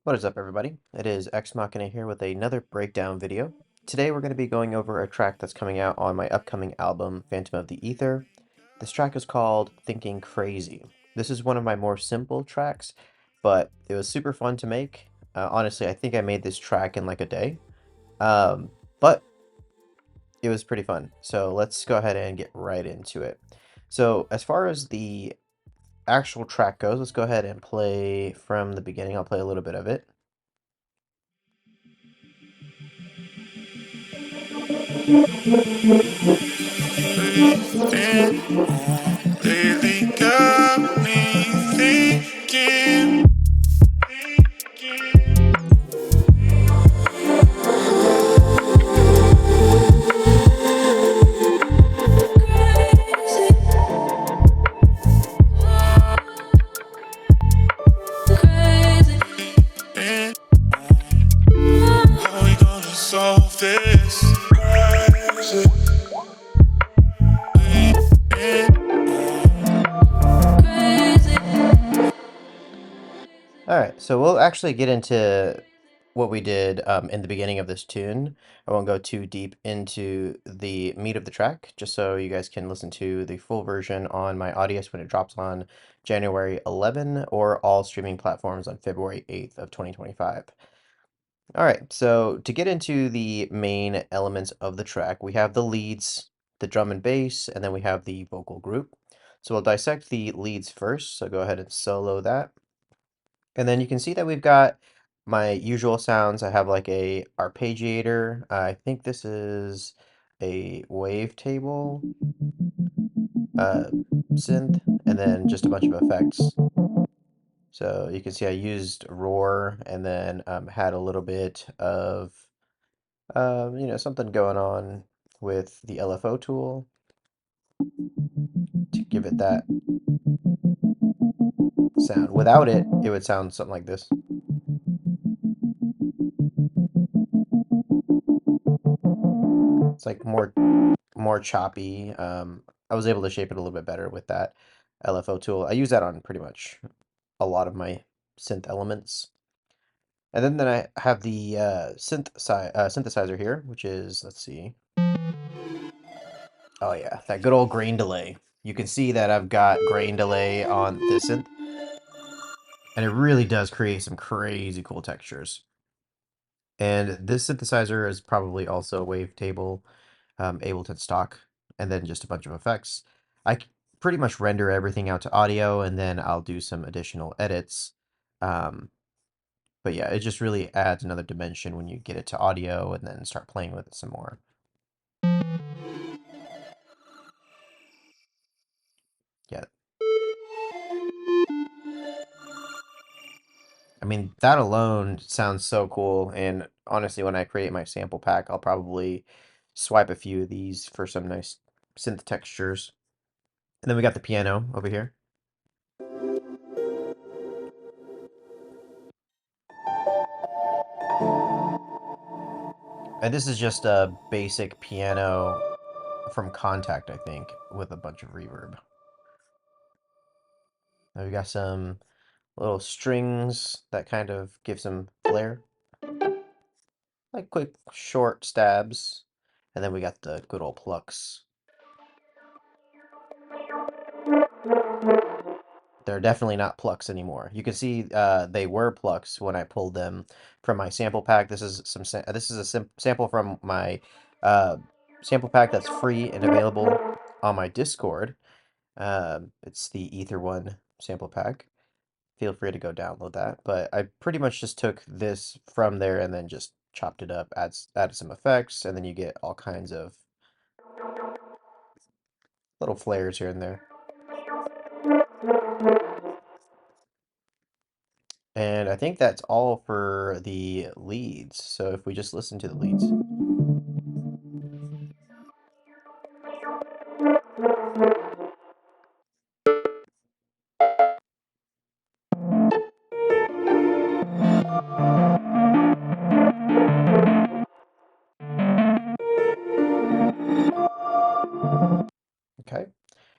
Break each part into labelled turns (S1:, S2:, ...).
S1: What is up, everybody? It is exmaxhina here with another breakdown video. Today we're going to be going over a track that's coming out on my upcoming album, Phantom of the Ether. This track is called Thinking Crazy. This is one of my more simple tracks, but it was super fun to make. Honestly, I think I made this track in like a day, but it was pretty fun. So let's go ahead and get right into it. So as far as the actual track goes, let's go ahead and play from the beginning. I'll play a little bit of it.
S2: Lately got me thinking. How we gonna solve this?
S1: Alright, so we'll actually get into what we did in the beginning of this tune. I won't go too deep into the meat of the track, just so you guys can listen to the full version on my AUDIUS when it drops on January 11 or all streaming platforms on February 8th of 2025. Alright, so to get into the main elements of the track, we have the leads, the drum and bass, and then we have the vocal group. So we'll dissect the leads first, so go ahead and solo that. And then you can see that we've got my usual sounds. I have like a arpeggiator. I think this is a wavetable synth, and then just a bunch of effects. So you can see I used roar and then had a little bit of something going on with the LFO tool to give it that sound. Without it, it would sound something like this. It's like more choppy. I was able to shape it a little bit better with that LFO tool. I use that on pretty much a lot of my synth elements. And then I have the synthesizer here, which is, let's see. Oh yeah, that good old grain delay. You can see that I've got grain delay on this synth. And it really does create some crazy cool textures. And this synthesizer is probably also wavetable, Ableton stock, and then just a bunch of effects. Pretty much render everything out to audio, and then I'll do some additional edits. But yeah, it just really adds another dimension when you get it to audio and then start playing with it some more. Yeah. I mean, that alone sounds so cool. And honestly, when I create my sample pack, I'll probably swipe a few of these for some nice synth textures. And then we got the piano over here. And this is just a basic piano from Contact, I think, with a bunch of reverb. Now we got some little strings that kind of give some flair. Like quick, short stabs. And then we got the good old plucks. They're definitely not plucks anymore. You can see they were plucks when I pulled them from my sample pack. This is a sample from my sample pack that's free and available on my Discord. It's the Ether One sample pack. Feel free to go download that. But I pretty much just took this from there and then just chopped it up, added some effects, and then you get all kinds of little flares here and there. And I think that's all for the leads. So if we just listen to the leads. Okay.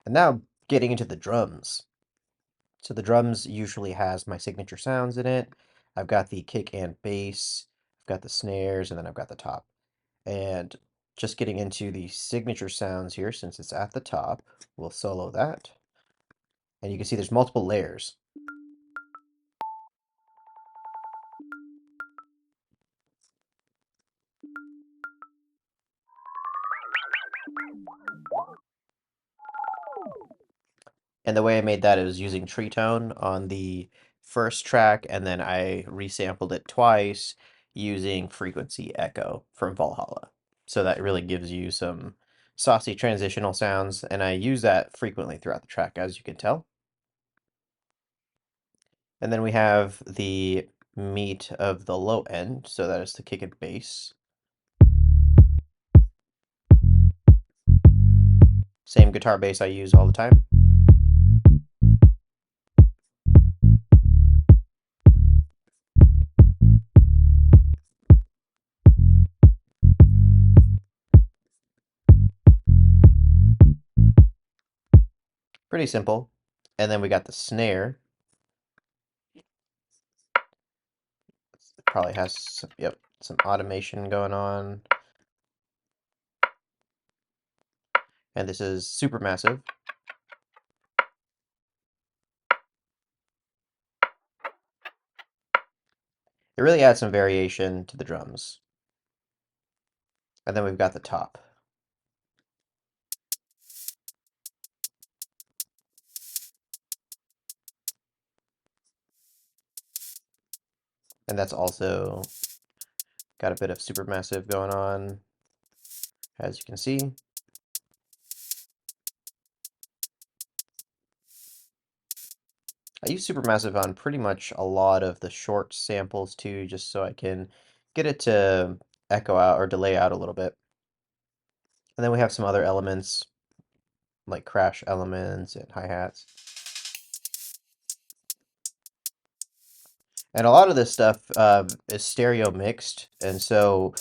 S1: And now getting into the drums. So the drums usually has my signature sounds in it. I've got the kick and bass, I've got the snares, and then I've got the top. And just getting into the signature sounds here, since it's at the top, we'll solo that. And you can see there's multiple layers. And the way I made that is using tree tone on the first track, and then I resampled it twice using frequency echo from Valhalla. So that really gives you some saucy transitional sounds, and I use that frequently throughout the track, as you can tell. And then we have the meat of the low end, so that is the kick and bass. Same guitar bass I use all the time. Pretty simple. And then we got the snare. It probably has some, yep, some automation going on. And this is super massive. It really adds some variation to the drums. And then we've got the top. And that's also got a bit of supermassive going on, as you can see. I use supermassive on pretty much a lot of the short samples too, just so I can get it to echo out or delay out a little bit. And then we have some other elements like crash elements and hi-hats. And a lot of this stuff is stereo mixed, and so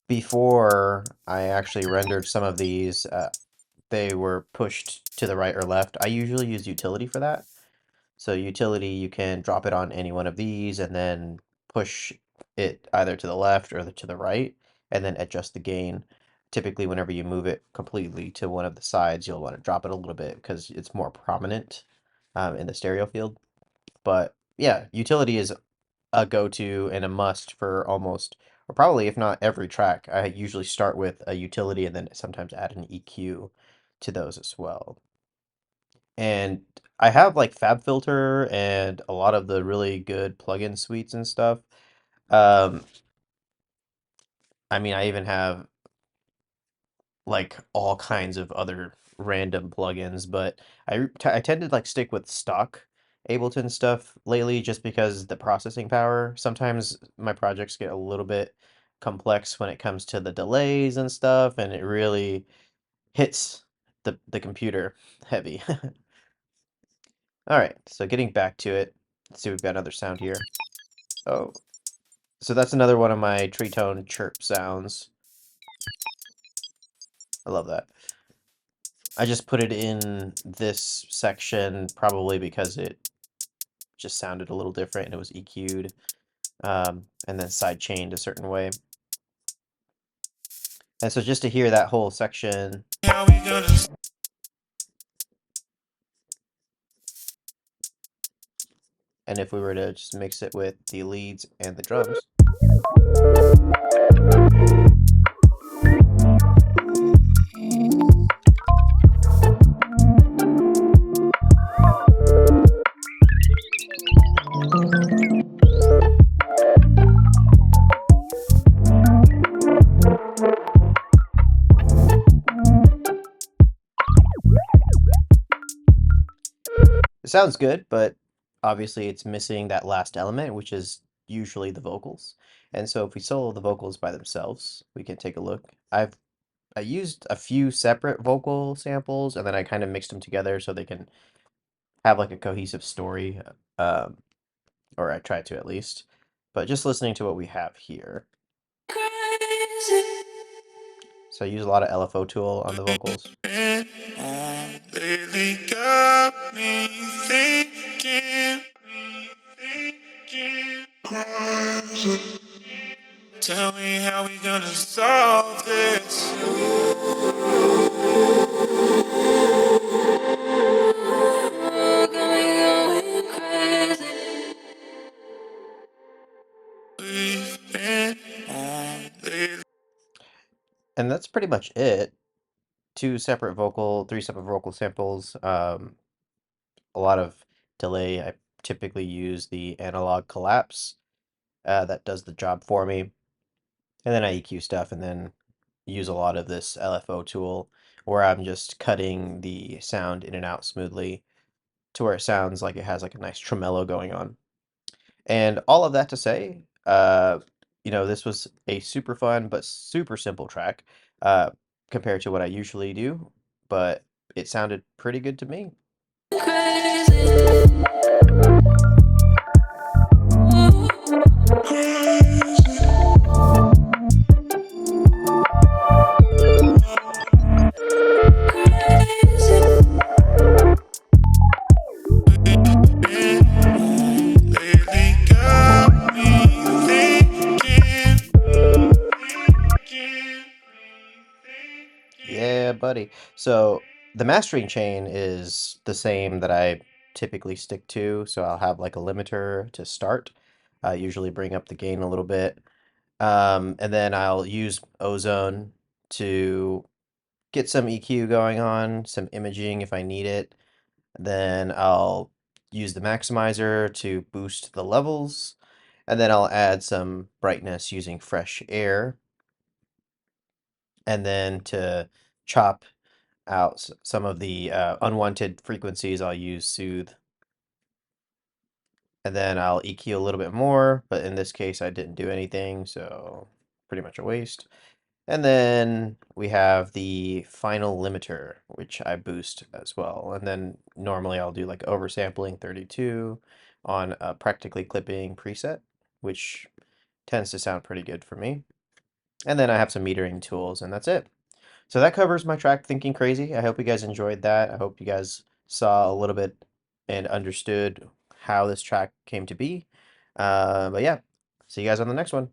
S1: before I actually rendered some of these, they were pushed to the right or left. I usually use utility for that. So utility, you can drop it on any one of these and then push it either to the left or to the right, and then adjust the gain. Typically, whenever you move it completely to one of the sides, you'll want to drop it a little bit because it's more prominent in the stereo field. But yeah, utility is a go-to and a must for almost, or probably if not every track. I usually start with a utility and then sometimes add an EQ to those as well. And I have like FabFilter and a lot of the really good plugin suites and stuff. Um, I mean, I even have like all kinds of other random plugins, but I tend to like stick with stock Ableton stuff lately just because the processing power. Sometimes my projects get a little bit complex when it comes to the delays and stuff, and it really hits the computer heavy. All right, so getting back to it, let's see, we've got another sound here. Oh, so that's another one of my tree tone chirp sounds. I love that. I just put it in this section probably because it just sounded a little different and it was EQ'd, and then side chained a certain way. And so just to hear that whole section, and if we were to just mix it with the leads and the drums, it sounds good, but obviously it's missing that last element, which is usually the vocals. And so if we solo the vocals by themselves, we can take a look. I used a few separate vocal samples and then I kind of mixed them together so they can have like a cohesive story, um, or I tried to at least. But just listening to what we have here. So I use a lot of LFO tool on the vocals.
S2: Lately got me thinking. Tell me how we gonna solve this. We've been on lately.
S1: And that's pretty much it. Three separate vocal samples. A lot of delay. I typically use the analog collapse. That does the job for me. And then I EQ stuff and then use a lot of this LFO tool where I'm just cutting the sound in and out smoothly to where it sounds like it has like a nice tremolo going on. And all of that to say, this was a super fun but super simple track uh, compared to what I usually do, but it sounded pretty good to me.
S2: Lately got me thinking.
S1: Yeah, buddy. So the mastering chain is the same that I typically stick to. So I'll have like a limiter to start, usually bring up the gain a little bit. And then I'll use ozone to get some EQ going on, some imaging if I need it. Then I'll use the maximizer to boost the levels. And then I'll add some brightness using fresh air. And then to chop out some of the unwanted frequencies, I'll use soothe. And then I'll EQ a little bit more, but in this case I didn't do anything, so pretty much a waste. And then we have the final limiter, which I boost as well. And then normally I'll do like oversampling 32 on a practically clipping preset, which tends to sound pretty good for me. And then I have some metering tools, and that's it. So that covers my track Thinking Crazy. I hope you guys enjoyed that. I hope you guys saw a little bit and understood how this track came to be. But yeah, see you guys on the next one.